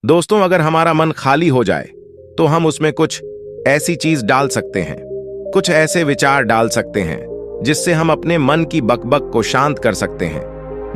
दोस्तों, अगर हमारा मन खाली हो जाए तो हम उसमें कुछ ऐसी चीज डाल सकते हैं, कुछ ऐसे विचार डाल सकते हैं जिससे हम अपने मन की बकबक को शांत कर सकते हैं।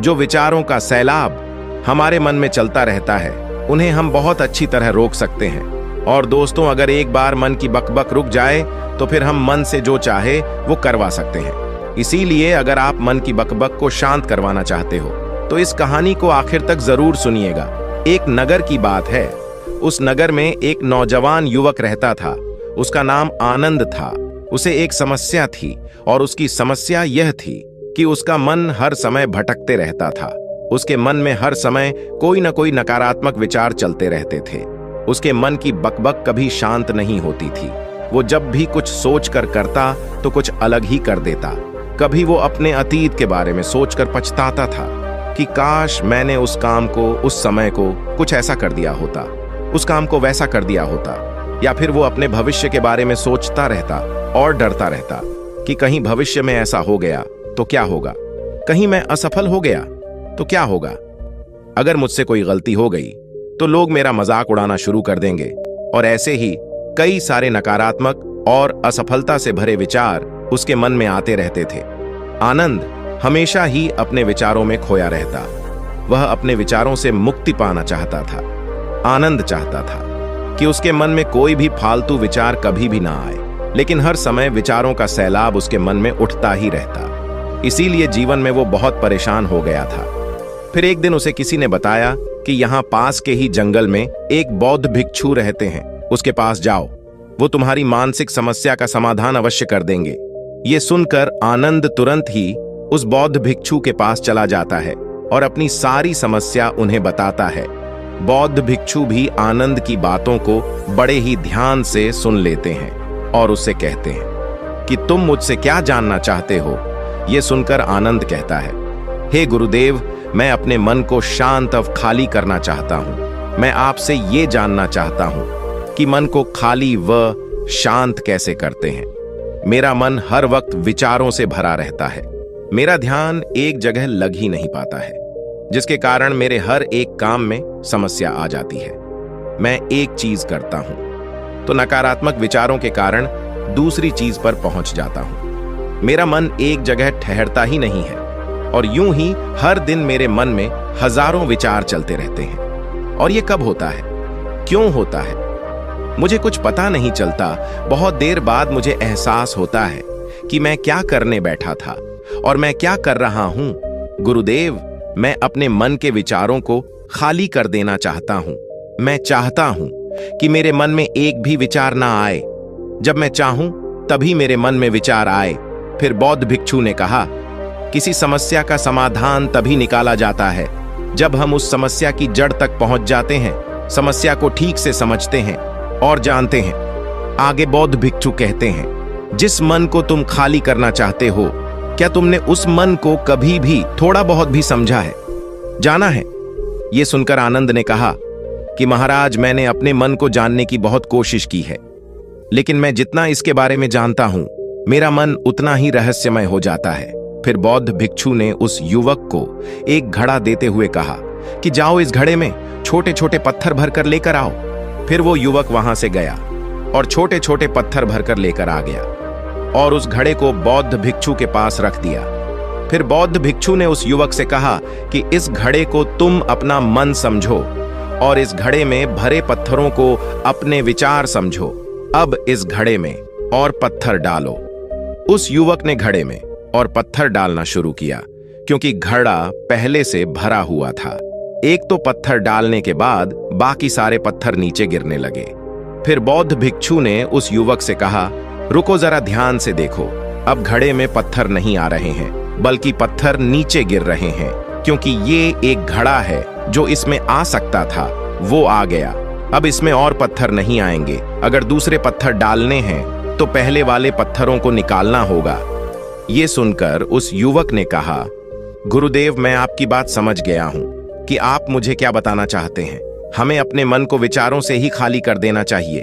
जो विचारों का सैलाब हमारे मन में चलता रहता है, उन्हें हम बहुत अच्छी तरह रोक सकते हैं। और दोस्तों, अगर एक बार मन की बकबक रुक जाए तो फिर हम मन से जो चाहे वो करवा सकते हैं। इसीलिए अगर आप मन की बकबक को शांत करवाना चाहते हो तो इस कहानी को आखिर तक जरूर सुनिएगा। एक नगर की बात है। उस नगर में एक नौजवान युवक रहता था। उसका नाम आनंद था। उसे एक समस्या थी और उसकी समस्या यह थी कि उसका मन हर समय भटकते रहता था। उसके मन में हर समय कोई न कोई नकारात्मक विचार चलते रहते थे। उसके मन की बकबक कभी शांत नहीं होती थी। वो जब भी कुछ सोचकर करता तो कुछ अलग ही कर देता। कभी वो अपने अतीत के बारे में सोचकर पछताता था कि काश मैंने उस काम को, उस समय को कुछ ऐसा कर दिया होता, उस काम को वैसा कर दिया होता। या फिर वो अपने भविष्य के बारे में सोचता रहता और डरता रहता कि कहीं भविष्य में ऐसा हो गया तो क्या होगा, कहीं मैं असफल हो गया तो क्या होगा, अगर मुझसे कोई गलती हो गई तो लोग मेरा मजाक उड़ाना शुरू कर देंगे। और ऐसे ही कई सारे नकारात्मक और असफलता से भरे विचार उसके मन में आते रहते थे। आनंद हमेशा ही अपने विचारों में खोया रहता। वह अपने विचारों से मुक्ति पाना चाहता था। आनंद चाहता था कि उसके मन में कोई भी फालतू विचार कभी भी ना आए, लेकिन हर समय विचारों का सैलाब उसके मन में उठता ही रहता। इसीलिए जीवन में वो बहुत परेशान हो गया था। फिर एक दिन उसे किसी ने बताया कि यहाँ पास के ही जंगल में एक बौद्ध भिक्षु रहते हैं, उसके पास जाओ, वो तुम्हारी मानसिक समस्या का समाधान अवश्य कर देंगे। ये सुनकर आनंद तुरंत ही उस बौद्ध भिक्षु के पास चला जाता है और अपनी सारी समस्या उन्हें बताता है। बौद्ध भिक्षु भी आनंद की बातों को बड़े ही ध्यान से सुन लेते हैं और उससे कहते हैं कि तुम मुझसे क्या जानना चाहते हो। ये सुनकर आनंद कहता है, हे गुरुदेव, मैं अपने मन को शांत और खाली करना चाहता हूँ। मैं आपसे ये जानना चाहता हूँ कि मन को खाली व शांत कैसे करते हैं। मेरा मन हर वक्त विचारों से भरा रहता है। मेरा ध्यान एक जगह लग ही नहीं पाता है, जिसके कारण मेरे हर एक काम में समस्या आ जाती है। मैं एक चीज करता हूं तो नकारात्मक विचारों के कारण दूसरी चीज पर पहुंच जाता हूं। मेरा मन एक जगह ठहरता ही नहीं है और यूं ही हर दिन मेरे मन में हजारों विचार चलते रहते हैं। और ये कब होता है, क्यों होता है, मुझे कुछ पता नहीं चलता। बहुत देर बाद मुझे एहसास होता है कि मैं क्या करने बैठा था और मैं क्या कर रहा हूं। गुरुदेव, मैं अपने मन के विचारों को खाली कर देना चाहता हूं। मैं चाहता हूं कि मेरे मन में एक भी विचार ना आए। जब मैं चाहूं तभी मेरे मन में विचार आए। फिर बौद्ध भिक्षु ने कहा, किसी समस्या का समाधान तभी निकाला जाता है जब हम उस समस्या की जड़ तक पहुंच जाते हैं, समस्या को ठीक से समझते हैं और जानते हैं। आगे बौद्ध भिक्षु कहते हैं, जिस मन को तुम खाली करना चाहते हो, क्या तुमने उस मन को कभी भी थोड़ा बहुत भी समझा है, जाना है? यह सुनकर आनंद ने कहा कि महाराज, मैंने अपने मन को जानने की बहुत कोशिश की है, लेकिन मैं जितना इसके बारे में जानता हूं, मेरा मन उतना ही रहस्यमय हो जाता है। फिर बौद्ध भिक्षु ने उस युवक को एक घड़ा देते हुए कहा कि जाओ, इस घड़े में छोटे छोटे पत्थर भरकर लेकर आओ। फिर वो युवक वहां से गया और छोटे छोटे पत्थर भरकर लेकर आ गया और उस घड़े को बौद्ध भिक्षु के पास रख दिया। फिर बौद्ध भिक्षु ने उस युवक से कहा कि इस घड़े को तुम अपना मन समझो और इस घड़े में भरे पत्थरों को अपने विचार समझो। अब इस घड़े में और पत्थर डालो। उस युवक ने घड़े में और पत्थर डालना शुरू किया, क्योंकि घड़ा पहले से भरा हुआ था। एक तो पत्थर डालने के बाद बाकी सारे पत्थर नीचे गिरने लगे। फिर बौद्ध भिक्षु ने उस युवक से कहा, रुको जरा, ध्यान से देखो। अब घड़े में पत्थर नहीं आ रहे हैं, बल्कि पत्थर नीचे गिर रहे हैं, क्योंकि ये एक घड़ा है जो इसमें आ सकता था, वो आ गया। अब इसमें और पत्थर नहीं आएंगे। अगर दूसरे पत्थर डालने हैं तो पहले वाले पत्थरों को निकालना होगा। ये सुनकर उस युवक ने कहा, गुरुदेव, मैं आपकी बात समझ गया हूं कि आप मुझे क्या बताना चाहते हैं। हमें अपने मन को विचारों से ही खाली कर देना चाहिए।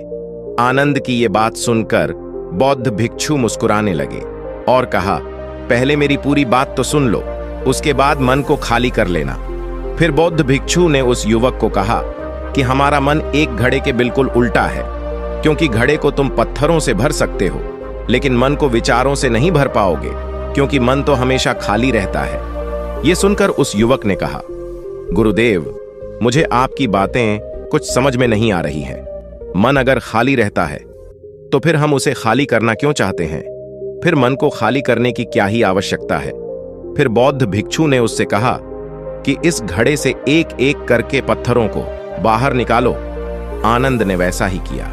आनंद की ये बात सुनकर बौद्ध भिक्षु मुस्कुराने लगे और कहा, पहले मेरी पूरी बात तो सुन लो, उसके बाद मन को खाली कर लेना। फिर बौद्ध भिक्षु ने उस युवक को कहा, कि हमारा मन एक घड़े के बिल्कुल उल्टा है, क्योंकि घड़े को तुम पत्थरों से भर सकते हो, लेकिन मन को विचारों से नहीं भर पाओगे, क्योंकि मन तो हमेशा खाली रहता है। यह सुनकर उस युवक ने कहा, गुरुदेव, मुझे आपकी बातें कुछ समझ में नहीं आ रही हैं। मन अगर खाली रहता है तो फिर हम उसे खाली करना क्यों चाहते हैं? फिर मन को खाली करने की क्या ही आवश्यकता है? फिर बौद्ध भिक्षु ने उससे कहा कि इस घड़े से एक एक करके पत्थरों को बाहर निकालो। आनंद ने वैसा ही किया।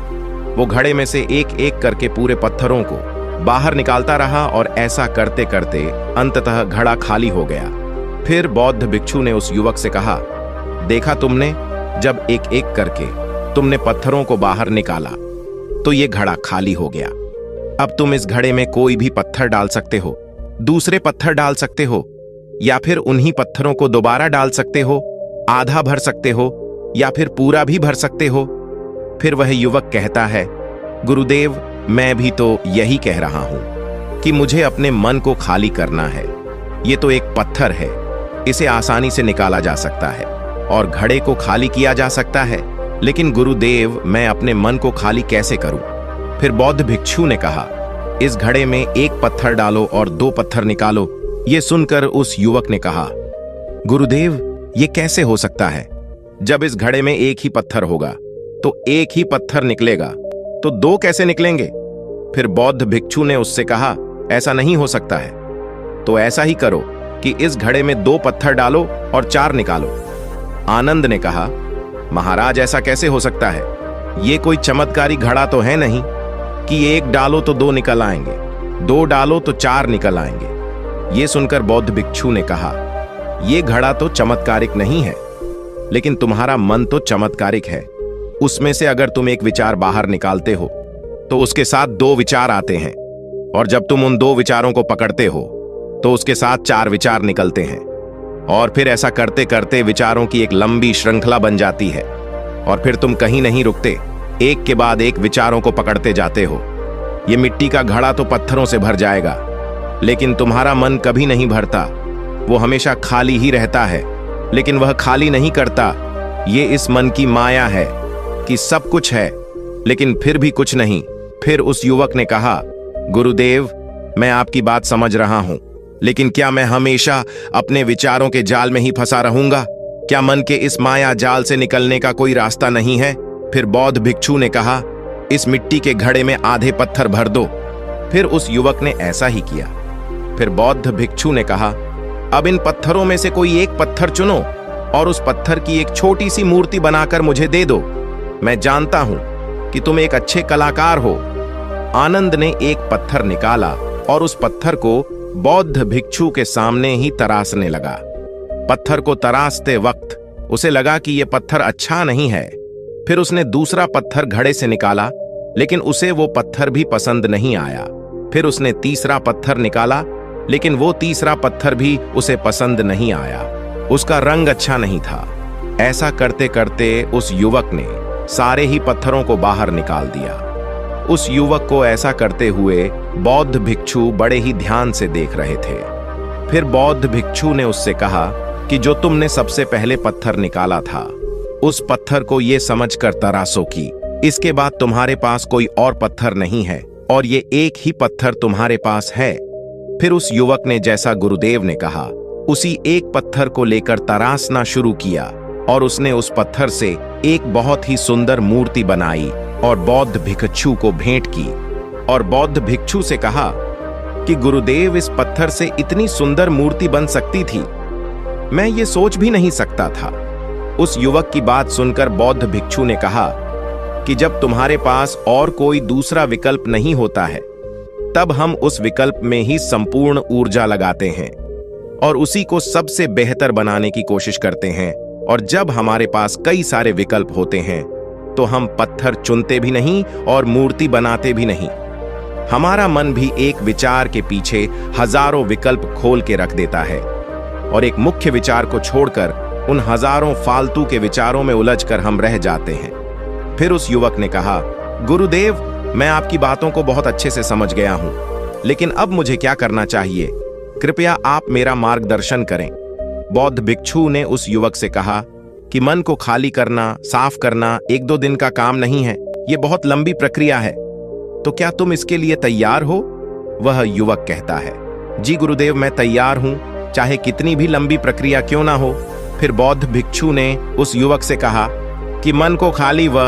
वो घड़े में से एक एक करके पूरे पत्थरों को बाहर निकालता रहा और ऐसा करते करते अंततः घड़ा खाली हो गया। फिर बौद्ध भिक्षु ने उस युवक से कहा, देखा तुमने, जब एक एक करके तुमने पत्थरों को बाहर निकाला तो ये घड़ा खाली हो गया। अब तुम इस घड़े में कोई भी पत्थर डाल सकते हो, दूसरे पत्थर डाल सकते हो, या फिर उन्हीं पत्थरों को दोबारा डाल सकते हो, आधा भर सकते हो या फिर पूरा भी भर सकते हो। फिर वह युवक कहता है, गुरुदेव, मैं भी तो यही कह रहा हूं कि मुझे अपने मन को खाली करना है। ये तो एक पत्थर है, इसे आसानी से निकाला जा सकता है और घड़े को खाली किया जा सकता है, लेकिन गुरुदेव, मैं अपने मन को खाली कैसे करूं? फिर बौद्ध भिक्षु ने कहा, इस घड़े में एक पत्थर डालो और दो पत्थर निकालो। यह सुनकर उस युवक ने कहा, गुरुदेव, ये कैसे हो सकता है? जब इस घड़े में एक ही पत्थर होगा तो एक ही पत्थर निकलेगा, तो दो कैसे निकलेंगे? फिर बौद्ध भिक्षु ने उससे कहा, ऐसा नहीं हो सकता है। तो ऐसा ही करो कि इस घड़े में दो पत्थर डालो और चार निकालो। आनंद ने कहा, महाराज, ऐसा कैसे हो सकता है? ये कोई चमत्कारी घड़ा तो है नहीं कि एक डालो तो दो निकल आएंगे, दो डालो तो चार निकल आएंगे। ये सुनकर बौद्ध भिक्षु ने कहा, यह घड़ा तो चमत्कारिक नहीं है, लेकिन तुम्हारा मन तो चमत्कारिक है। उसमें से अगर तुम एक विचार बाहर निकालते हो तो उसके साथ दो विचार आते हैं, और जब तुम उन दो विचारों को पकड़ते हो तो उसके साथ चार विचार निकलते हैं, और फिर ऐसा करते करते विचारों की एक लंबी श्रृंखला बन जाती है, और फिर तुम कहीं नहीं रुकते, एक के बाद एक विचारों को पकड़ते जाते हो। ये मिट्टी का घड़ा तो पत्थरों से भर जाएगा, लेकिन तुम्हारा मन कभी नहीं भरता। वो हमेशा खाली ही रहता है, लेकिन वह खाली नहीं करता। ये इस मन की माया है कि सब कुछ है लेकिन फिर भी कुछ नहीं। फिर उस युवक ने कहा, गुरुदेव, मैं आपकी बात समझ रहा हूं, लेकिन क्या मैं हमेशा अपने विचारों के जाल में ही फंसा रहूंगा? क्या मन के इस माया जाल से निकलने का कोई रास्ता नहीं है? फिर बौद्ध भिक्षु ने कहा, इस मिट्टी के घड़े में आधे पत्थर भर दो। फिर उस युवक ने ऐसा ही किया। फिर बौद्ध भिक्षु ने कहा, अब इन पत्थरों में से कोई एक पत्थर चुनो और उस पत्थर की एक छोटी सी मूर्ति बनाकर मुझे दे दो। मैं जानता हूं कि तुम एक अच्छे कलाकार हो। आनंद ने एक पत्थर निकाला और उस पत्थर को बौद्ध भिक्षु के सामने ही तराशने लगा। पत्थर को तराशते वक्त उसे लगा कि यह पत्थर अच्छा नहीं है। फिर उसने दूसरा पत्थर घड़े से निकाला, लेकिन उसे वो पत्थर भी पसंद नहीं आया। फिर उसने तीसरा पत्थर निकाला, लेकिन वो तीसरा पत्थर भी उसे पसंद नहीं आया। उसका रंग अच्छा नहीं था। ऐसा करते करते उस युवक ने सारे ही पत्थरों को बाहर निकाल दिया। उस युवक को ऐसा करते हुए बौद्ध भिक्षु बड़े ही ध्यान से देख रहे थे। फिर बौद्ध भिक्षु ने उससे कहा कि जो तुमने सबसे पहले पत्थर निकाला था, उस पत्थर को ये समझकर तराशो कि इसके बाद तुम्हारे पास कोई और पत्थर नहीं है और ये एक ही पत्थर तुम्हारे पास है। फिर उस युवक ने जैसा गुरुदेव ने कहा, उसी एक पत्थर को लेकर तराशना शुरू किया और उसने उस पत्थर से एक बहुत ही सुंदर मूर्ति बनाई और बौद्ध भिक्षु को भेंट की। और बौद्ध भिक्षु से कहा कि गुरुदेव, इस पत्थर से इतनी सुंदर मूर्ति बन सकती थी, मैं ये सोच भी नहीं सकता था। उस युवक की बात सुनकर बौद्ध भिक्षु ने कहा कि जब तुम्हारे पास और कोई दूसरा विकल्प नहीं होता है, तब हम उस विकल्प में ही संपूर्ण ऊर्जा लगाते हैं और उसी को सबसे बेहतर बनाने की कोशिश करते हैं। और जब हमारे पास कई सारे विकल्प होते हैं तो हम पत्थर चुनते भी नहीं और मूर्ति बनाते भी नहीं। हमारा मन भी एक विचार के पीछे हजारों विकल्प खोल के रख देता है और एक मुख्य विचार को छोड़कर उन हजारों फालतू के विचारों में उलझकर हम रह जाते हैं। फिर उस युवक ने कहा, गुरुदेव, मैं आपकी बातों को बहुत अच्छे से समझ गया हूं, लेकिन अब मुझे क्या करना चाहिए? कृपया आप मेरा मार्गदर्शन करें। बौद्ध भिक्षु ने उस युवक से कहा कि मन को खाली करना, साफ करना एक दो दिन का काम नहीं है, ये बहुत लंबी प्रक्रिया है। तो क्या तुम इसके लिए तैयार हो? वह युवक कहता है, जी गुरुदेव, मैं तैयार हूं, चाहे कितनी भी लंबी प्रक्रिया क्यों ना हो। फिर बौद्ध भिक्षु ने उस युवक से कहा कि मन को खाली व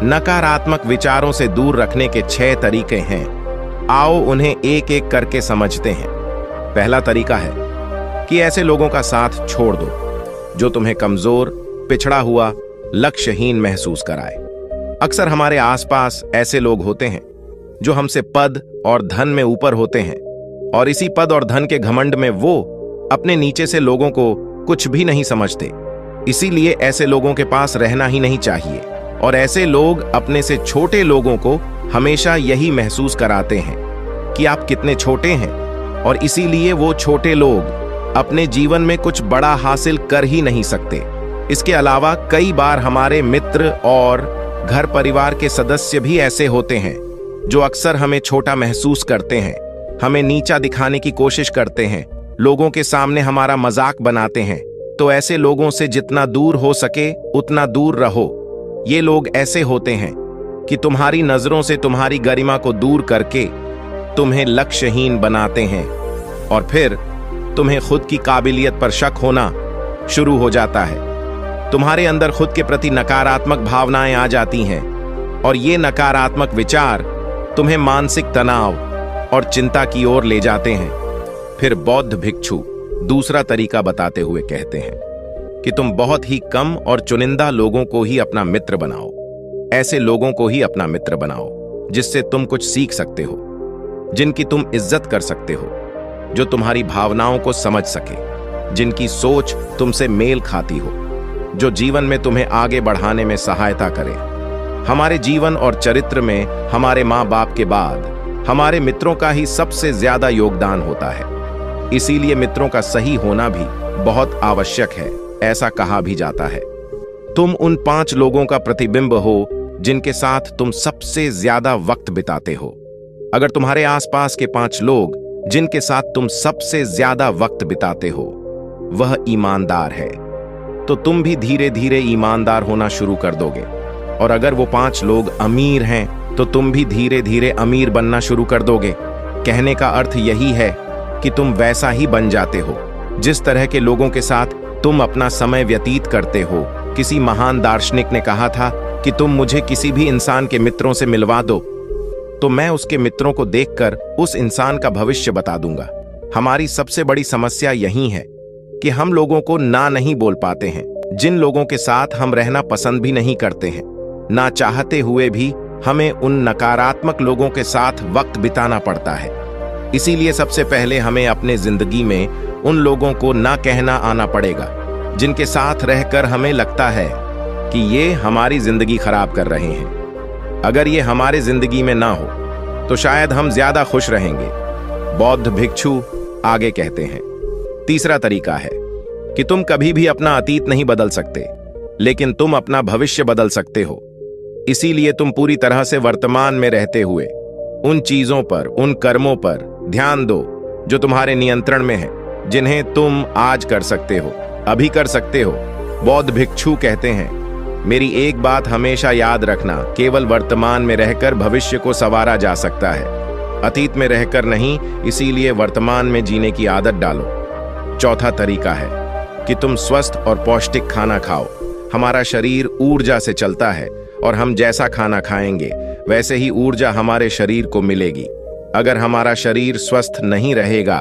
नकारात्मक विचारों से दूर रखने के 6 तरीके हैं। आओ उन्हें एक एक करके समझते हैं। पहला तरीका है कि ऐसे लोगों का साथ छोड़ दो जो तुम्हें कमजोर, पिछड़ा हुआ, लक्ष्यहीन महसूस कराए। अक्सर हमारे आसपास ऐसे लोग होते हैं जो हमसे पद और धन में ऊपर होते हैं, और इसी पद और धन के घमंड में वो अपने नीचे से लोगों को कुछ भी नहीं समझते। इसीलिए ऐसे लोगों के पास रहना ही नहीं चाहिए, और ऐसे लोग अपने से छोटे लोगों को हमेशा यही महसूस कराते हैं कि आप कितने छोटे हैं, और इसीलिए वो छोटे लोग अपने जीवन में कुछ बड़ा हासिल कर ही नहीं सकते। इसके अलावा कई बार हमारे मित्र और घर परिवार के सदस्य भी ऐसे होते हैं जो अक्सर हमें छोटा महसूस करते हैं, हमें नीचा दिखाने की कोशिश करते हैं, लोगों के सामने हमारा मजाक बनाते हैं। तो ऐसे लोगों से जितना दूर हो सके उतना दूर रहो। ये लोग ऐसे होते हैं कि तुम्हारी नजरों से तुम्हारी गरिमा को दूर करके तुम्हें लक्ष्यहीन बनाते हैं, और फिर तुम्हें खुद की काबिलियत पर शक होना शुरू हो जाता है। तुम्हारे अंदर खुद के प्रति नकारात्मक भावनाएं आ जाती हैं, और ये नकारात्मक विचार तुम्हें मानसिक तनाव और चिंता की ओर ले जाते हैं। फिर बौद्ध भिक्षु दूसरा तरीका बताते हुए कहते हैं कि तुम बहुत ही कम और चुनिंदा लोगों को ही अपना मित्र बनाओ। ऐसे लोगों को ही अपना मित्र बनाओ जिससे तुम कुछ सीख सकते हो, जिनकी तुम इज्जत कर सकते हो, जो तुम्हारी भावनाओं को समझ सके, जिनकी सोच तुमसे मेल खाती हो, जो जीवन में तुम्हें आगे बढ़ाने में सहायता करे। हमारे जीवन और चरित्र में हमारे माँ बाप के बाद हमारे मित्रों का ही सबसे ज्यादा योगदान होता है। इसीलिए मित्रों का सही होना भी बहुत आवश्यक है, ऐसा कहा भी जाता है। तुम उन 5 लोगों का प्रतिबिंब हो जिनके साथ तुम सबसे ज्यादा वक्त बिताते हो। अगर तुम्हारे आसपास के 5 लोग जिनके साथ तुम सबसे ज्यादा वक्त बिताते हो वह ईमानदार है, तो तुम भी धीरे धीरे ईमानदार होना शुरू कर दोगे। और अगर वो 5 लोग अमीर हैं तो तुम भी धीरे धीरे अमीर बनना शुरू कर दोगे। कहने का अर्थ यही है कि तुम वैसा ही बन जाते हो जिस तरह के लोगों के साथ तुम अपना समय व्यतीत करते हो। किसी महान दार्शनिक ने कहा था कि तुम मुझे किसी भी इंसान के मित्रों से मिलवा दो तो मैं उसके मित्रों को देखकर उस इंसान का भविष्य बता दूंगा। हमारी सबसे बड़ी समस्या यही है कि हम लोगों को ना नहीं बोल पाते हैं। जिन लोगों के साथ हम रहना पसंद भी नहीं करते हैं, ना चाहते हुए भी हमें उन नकारात्मक लोगों के साथ वक्त बिताना पड़ता है। इसीलिए सबसे पहले हमें अपने जिंदगी में उन लोगों को ना कहना आना पड़ेगा जिनके साथ रहकर हमें लगता है कि ये हमारी जिंदगी खराब कर रहे हैं। अगर ये हमारे जिंदगी में ना हो तो शायद हम ज्यादा खुश रहेंगे। बौद्ध भिक्षु आगे कहते हैं, तीसरा तरीका है कि तुम कभी भी अपना अतीत नहीं बदल सकते, लेकिन तुम अपना भविष्य बदल सकते हो। इसीलिए तुम पूरी तरह से वर्तमान में रहते हुए उन चीजों पर, उन कर्मों पर ध्यान दो जो तुम्हारे नियंत्रण में है, जिन्हें तुम आज कर सकते हो, अभी कर सकते हो। बौद्ध भिक्षु कहते हैं, मेरी एक बात हमेशा याद रखना, केवल वर्तमान में रहकर भविष्य को संवारा जा सकता है, अतीत में रहकर नहीं। इसीलिए वर्तमान में जीने की आदत डालो। चौथा तरीका है कि तुम स्वस्थ और पौष्टिक खाना खाओ। हमारा शरीर ऊर्जा से चलता है, और हम जैसा खाना खाएंगे वैसे ही ऊर्जा हमारे शरीर को मिलेगी। अगर हमारा शरीर स्वस्थ नहीं रहेगा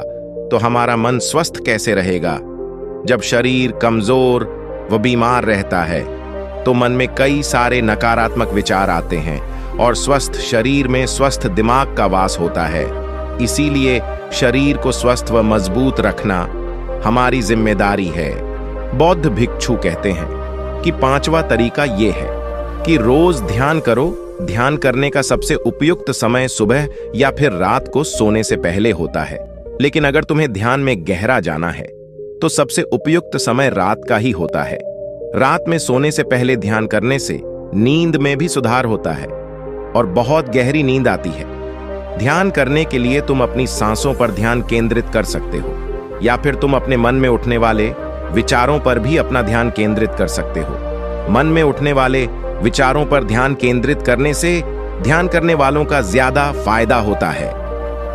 तो हमारा मन स्वस्थ कैसे रहेगा? जब शरीर कमजोर व बीमार रहता है तो मन में कई सारे नकारात्मक विचार आते हैं, और स्वस्थ शरीर में स्वस्थ दिमाग का वास होता है। इसीलिए शरीर को स्वस्थ व मजबूत रखना हमारी जिम्मेदारी है। बौद्ध भिक्षु कहते हैं कि 5वां तरीका ये है कि रोज ध्यान करो। ध्यान करने का सबसे उपयुक्त समय सुबह या फिर रात को सोने से पहले होता है, लेकिन अगर तुम्हें ध्यान में गहरा जाना है तो सबसे उपयुक्त समय रात का ही होता है। रात में सोने से पहले ध्यान करने से नींद में भी सुधार होता है और बहुत गहरी नींद आती है। ध्यान करने के लिए तुम अपनी सांसों पर ध्यान केंद्रित कर सकते हो, या फिर तुम अपने मन में उठने वाले विचारों पर भी अपना ध्यान केंद्रित कर सकते हो। मन में उठने वाले विचारों पर ध्यान केंद्रित करने से ध्यान करने वालों का ज्यादा फायदा होता है,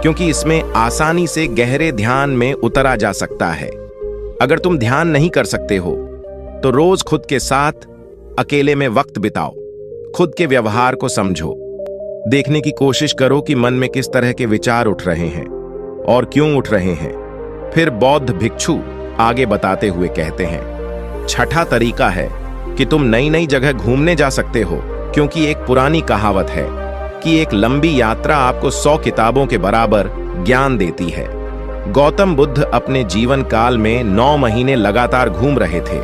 क्योंकि इसमें आसानी से गहरे ध्यान में उतरा जा सकता है। अगर तुम ध्यान नहीं कर सकते हो तो रोज खुद के साथ अकेले में वक्त बिताओ, खुद के व्यवहार को समझो, देखने की कोशिश करो कि मन में किस तरह के विचार उठ रहे हैं और क्यों उठ रहे हैं। फिर बौद्ध भिक्षु आगे बताते हुए कहते हैं, छठा तरीका है कि तुम नई नई जगह घूमने जा सकते हो, क्योंकि एक पुरानी कहावत है कि एक लंबी यात्रा आपको 100 किताबों के बराबर ज्ञान देती है। गौतम बुद्ध अपने जीवन काल में 9 महीने लगातार घूम रहे थे।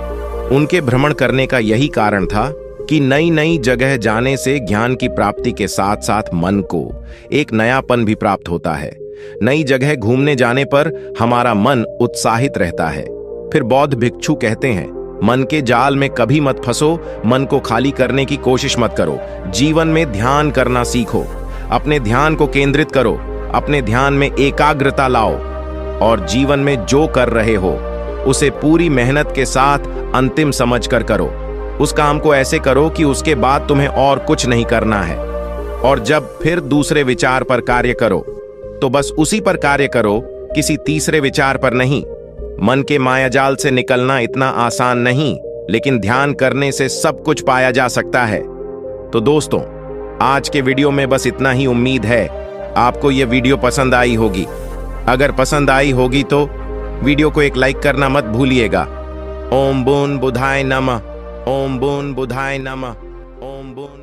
उनके भ्रमण करने का यही कारण था कि नई नई जगह जाने से ज्ञान की प्राप्ति के साथ साथ मन को एक नयापन भी प्राप्त होता है। नई जगह घूमने जाने पर हमारा मन उत्साहित रहता है। फिर बौद्ध भिक्षु कहते हैं, मन के जाल में कभी मत फंसो, मन को खाली करने की कोशिश मत करो। जीवन में ध्यान करना सीखो, अपने ध्यान को केंद्रित करो, अपने ध्यान में एकाग्रता लाओ और जीवन में जो कर रहे हो उसे पूरी मेहनत के साथ अंतिम समझकर करो। उस काम को ऐसे करो कि उसके बाद तुम्हें और कुछ नहीं करना है। और जब फिर दूसरे विचार पर कार्य करो तो बस उसी पर कार्य करो, किसी तीसरे विचार पर नहीं। मन के मायाजाल से निकलना इतना आसान नहीं, लेकिन ध्यान करने से सब कुछ पाया जा सकता है। तो दोस्तों, आज के वीडियो में बस इतना ही। उम्मीद है आपको यह वीडियो पसंद आई होगी। अगर पसंद आई होगी तो वीडियो को एक लाइक करना मत भूलिएगा। ओम बून बुधाय नमः, ओम बून बुधाय नमः, ओम बून